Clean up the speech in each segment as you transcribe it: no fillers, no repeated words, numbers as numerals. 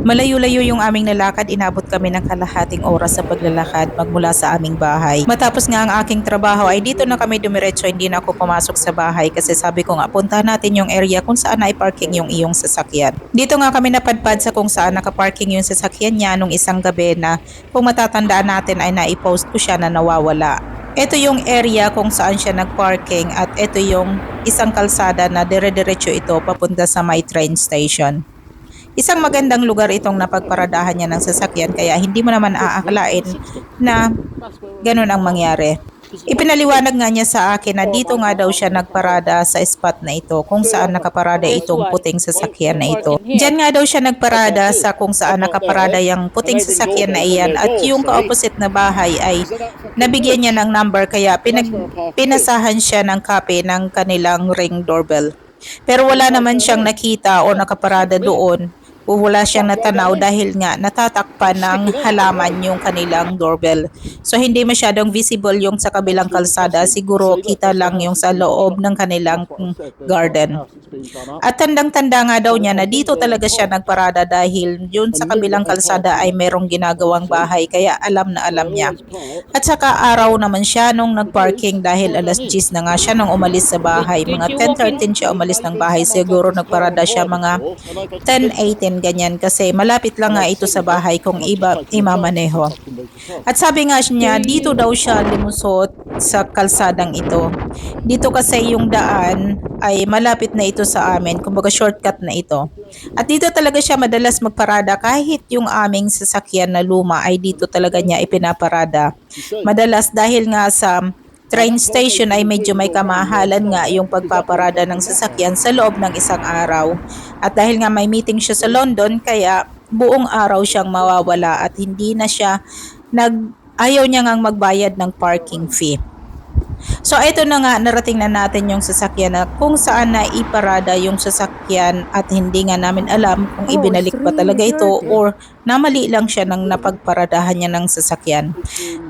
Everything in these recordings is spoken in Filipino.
Malayo-layo yung aming nalakad, inabot kami ng kalahating oras sa paglalakad magmula sa aming bahay. Matapos nga ang aking trabaho ay dito na kami dumiretso, hindi na ako pumasok sa bahay kasi sabi ko nga puntahan natin yung area kung saan na parking yung iyong sasakyan. Dito nga kami napadpad sa kung saan nakaparking yung sasakyan niya nung isang gabi na kung matatandaan natin ay naipost ko siya na nawawala. Ito yung area kung saan siya nagparking at ito yung isang kalsada na dire-diretso ito papunta sa my train station. Isang magandang lugar itong napagparadahan niya ng sasakyan kaya hindi mo naman aakalain na ganun ang mangyari. Ipinaliwanag nga niya sa akin na dito nga daw siya nagparada sa spot na ito kung saan nakaparada itong puting sasakyan na ito. Diyan nga daw siya nagparada sa kung saan nakaparada yung puting sasakyan na iyan at yung ka-opposite na bahay ay nabigyan niya ng number kaya pinasahan siya ng copy ng kanilang ring doorbell. Pero wala naman siyang nakita o nakaparada doon. Wala siyang natanaw dahil nga natatakpan ng halaman yung kanilang doorbell. So hindi masyadong visible yung sa kabilang kalsada, siguro kita lang yung sa loob ng kanilang garden. At tandang-tanda nga daw niya na dito talaga siya nagparada dahil yun sa kabilang kalsada ay merong ginagawang bahay kaya alam na alam niya. At saka araw naman siya nung nagparking dahil alas 10 na nga siya nung umalis sa bahay. Mga 10:13 siya umalis ng bahay, siguro nagparada siya mga 10:18 ganyan kasi malapit lang nga ito sa bahay kung imamaneho. At sabi nga niya, dito daw siya lumusot sa kalsadang ito. Dito kasi yung daan ay malapit na ito sa amin, kumbaga shortcut na ito. At dito talaga siya madalas magparada kahit yung aming sasakyan na luma ay dito talaga niya ipinaparada. Madalas dahil nga sa train station ay medyo may kamahalan nga yung pagpaparada ng sasakyan sa loob ng isang araw. At dahil nga may meeting siya sa London kaya buong araw siyang mawawala at hindi na siya ayaw niya ngang magbayad ng parking fee. So ito na nga, narating na natin yung sasakyan na kung saan na iparada yung sasakyan at hindi nga namin alam kung ibinalik ba talaga ito or namali lang siya ng napagparadahan niya ng sasakyan.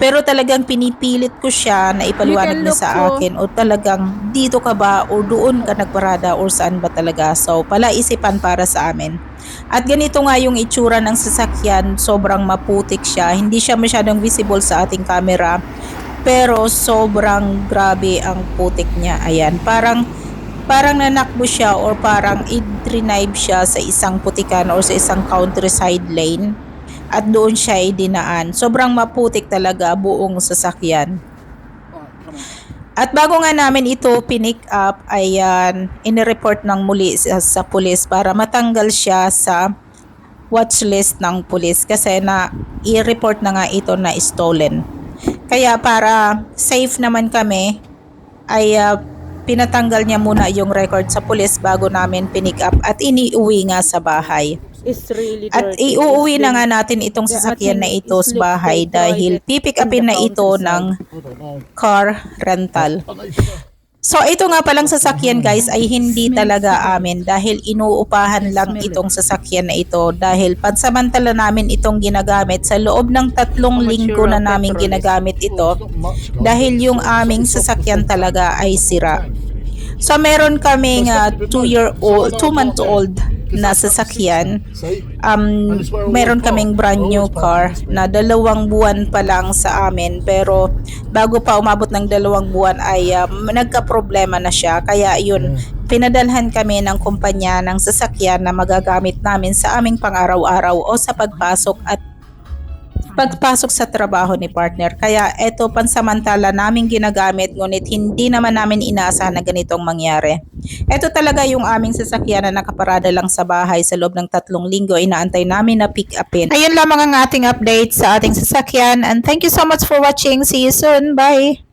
Pero talagang pinipilit ko siya na ipaliwanag niya sa akin o talagang dito ka ba o doon ka nagparada or saan ba talaga. So palaisipan para sa amin. At ganito nga yung itsura ng sasakyan, sobrang maputik siya, hindi siya masyadong visible sa ating camera. Pero sobrang grabe ang putik niya. Ayan, parang nanakbo siya or parang i-drive siya sa isang putikan or sa isang countryside lane at doon siya idinaan. Sobrang maputik talaga buong sasakyan. At bago nga namin ito pinick up, ayan, inireport ng muli sa pulis para matanggal siya sa watchlist ng pulis kasi na i-report na nga ito na stolen. Kaya para safe naman kami ay pinatanggal niya muna yung record sa pulis bago namin pinick up at iniuwi nga sa bahay. At iuuwi na nga natin itong sasakyan na ito sa bahay dahil pipick upin na ito ng car rental. So ito nga palang sasakyan guys ay hindi talaga amin dahil inuupahan lang itong sasakyan na ito dahil pansamantala namin itong ginagamit sa loob ng 3 linggo na namin ginagamit ito dahil yung aming sasakyan talaga ay sira. So meron kaming 2-month-old na sasakyan. Meron kaming brand new car na 2 buwan pa lang sa amin pero bago pa umabot ng 2 buwan ay nagka-problema na siya kaya yun pinadalhan kami ng kumpanya ng sasakyan na magagamit namin sa aming pang-araw-araw o sa pagpasok sa trabaho ni partner. Kaya eto pansamantala namin ginagamit ngunit hindi naman namin inaasahan na ganitong mangyari. Eto talaga yung aming sasakyan na nakaparada lang sa bahay sa loob ng 3 linggo. Inaantay namin na pick upin. Ayun lamang ang ating update sa ating sasakyan and thank you so much for watching. See you soon. Bye!